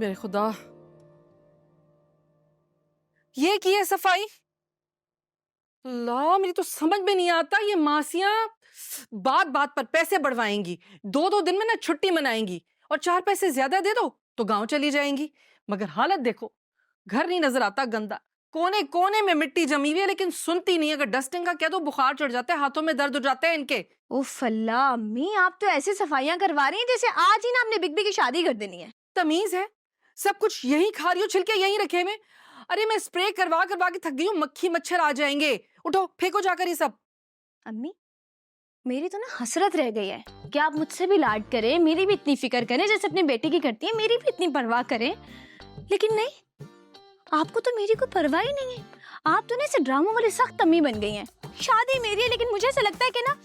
मेरे खुदा, ये की है सफाई? ला, मेरी तो समझ में नहीं आता, ये मासियां बात बात पर पैसे बढ़वाएंगी, 2-2 दिन में ना छुट्टी मनाएंगी और 4 पैसे ज्यादा दे दो तो गांव चली जाएंगी। मगर हालत देखो, घर नहीं नजर आता, गंदा, कोने कोने में मिट्टी जमी हुई है, लेकिन सुनती नहीं। अगर डस्टिंग का कह दो बुखार चढ़ जाता है, हाथों में दर्द हो जाते हैं इनके। उफ अल्लाह, अम्मी आप तो ऐसे सफाइयां करवा रही हैं जैसे आज ही ना आपने बिग बी की शादी कर देनी है। तमीज है? सब कुछ यही खा रही हो, छिलके यही रखे में। अरे मैं स्प्रे करवा करवा के थक गई हूँ, मक्खी मच्छर आ जाएंगे। उठो फेंको जाकर ये सब। अम्मी मेरी तो ना हसरत रह गई है कि आप मुझसे भी लाड करें, मेरी भी इतनी फिक्र करें जैसे अपनी बेटी की करती है, मेरी भी इतनी परवाह करें। लेकिन नहीं, आपको तो मेरी कोई परवाह ही नहीं है। आप तो ना ऐसे ड्रामों वाली सख्त अम्मी बन गई हैं। शादी मेरी है, लेकिन मुझे ऐसा लगता है कि ना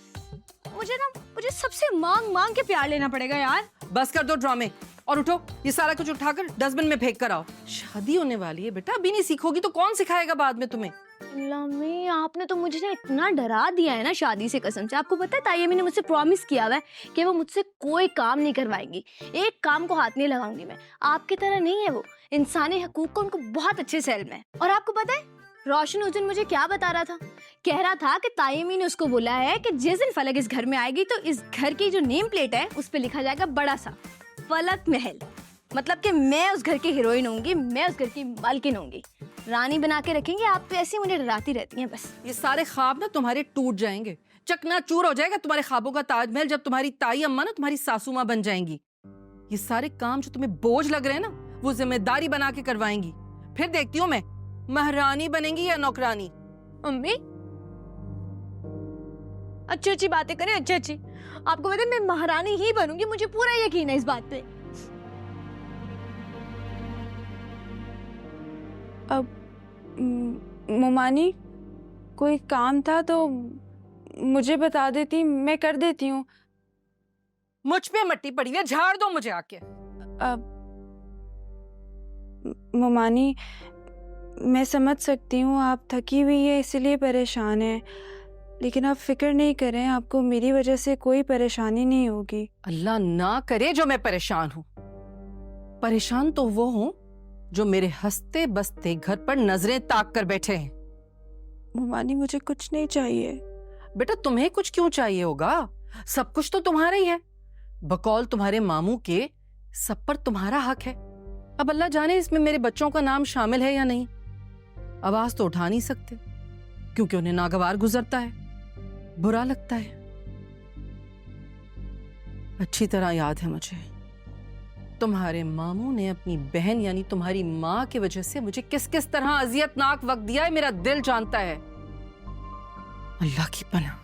मुझे सबसे मांग मांग के प्यार लेना पड़ेगा यार। बस कर दो ड्रामे और उठो, ये सारा कुछ उठाकर डस्टबिन में फेंक कर आओ। शादी होने वाली है बेटा, अभी नहीं सीखोगी तो कौन सिखाएगा बाद में तुम्हें। लम्मी आपने तो मुझे ना इतना डरा दिया है ना शादी से, कसम से। आपको पता है तायमी ने मुझसे प्रॉमिस किया हुआ है कि वो मुझसे कोई काम नहीं करवाएंगी, एक काम को हाथ नहीं लगाऊंगी मैं। आपकी तरह नहीं है वो, इंसानी हकूक को उनको बहुत अच्छे से इल्म है। और आपको पता है रोशन उस दिन मुझे क्या बता रहा था? कह रहा था कि तायमी ने उसको बोला है कि जिस दिन फलक इस घर में आएगी तो इस घर की जो नेम प्लेट है उस पर लिखा जाएगा बड़ा सा फलक महल। मतलब कि मैं उस घर की हीरोइन होंगी, मैं उस घर की मालकिन होंगी, रानी बना के रखेंगे। आप तो ऐसे मुझे डराती रहती हैं बस। ये सारे ख्वाब ना तुम्हारे टूट जाएंगे, चकनाचूर हो जाएगा तुम्हारे ख्वाबों का ताजमहल, जब तुम्हारी ताई अम्मा ना तुम्हारी सासू माँ बन जाएंगी। ये सारे काम जो तुम्हें बोझ लग रहे हैं ना, वो जिम्मेदारी बना के करवाएंगी। फिर देखती हूँ मैं महारानी बनेंगी या नौकरानी। अम्मी अच्छी अच्छी बातें करें, अच्छी अच्छी। आपको पता है मैं महारानी ही बनूंगी, मुझे पूरा यकीन है इस बात पे। अब मोमानी कोई काम था तो मुझे बता देती, मैं कर देती हूँ। मुझ पे मट्टी पड़ी है, झाड़ दो मुझे आके। अब मोमानी मैं समझ सकती हूँ आप थकी हुई है इसलिए परेशान है, लेकिन आप फिक्र नहीं करें, आपको मेरी वजह से कोई परेशानी नहीं होगी। अल्लाह ना करे जो मैं परेशान हूँ। परेशान तो वो हूँ जो मेरे हंसते बसते घर पर नजरें ताक कर बैठे हैं। मोमानी मुझे कुछ नहीं चाहिए। बेटा तुम्हें कुछ क्यों चाहिए होगा, सब कुछ तो तुम्हारा ही है। बकौल तुम्हारे मामू के सब पर तुम्हारा हक है। अब अल्लाह जाने इसमें मेरे बच्चों का नाम शामिल है या नहीं। आवाज तो उठा नहीं सकते क्योंकि उन्हें नागवार गुजरता है, बुरा लगता है। अच्छी तरह याद है मुझे, तुम्हारे मामू ने अपनी बहन यानी तुम्हारी माँ की वजह से मुझे किस किस तरह अजियतनाक वक्त दिया है, मेरा दिल जानता है। अल्लाह की पनाह,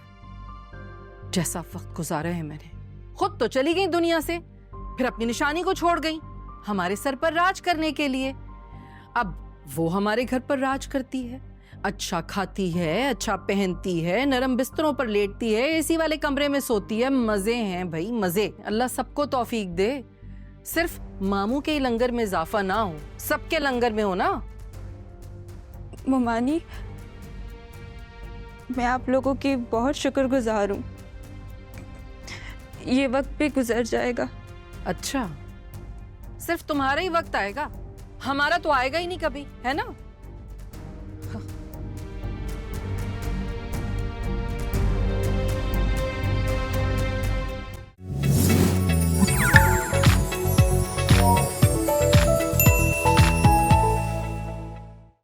जैसा वक्त गुजारा है मैंने। खुद तो चली गई दुनिया से, फिर अपनी निशानी को छोड़ गई हमारे सर पर राज करने के लिए। अब वो हमारे घर पर राज करती है, अच्छा खाती है, अच्छा पहनती है, नरम बिस्तरों पर लेटती है, एसी वाले कमरे में सोती है। मजे हैं भाई मजे। अल्लाह सबको तौफीक दे, सिर्फ मामू के लंगर में इजाफा ना हो, सबके लंगर में हो ना। मोमानी मैं आप लोगों की बहुत शुक्रगुजार हूँ, ये वक्त भी गुजर जाएगा। अच्छा, सिर्फ तुम्हारा ही वक्त आएगा, हमारा तो आएगा ही नहीं कभी, है ना।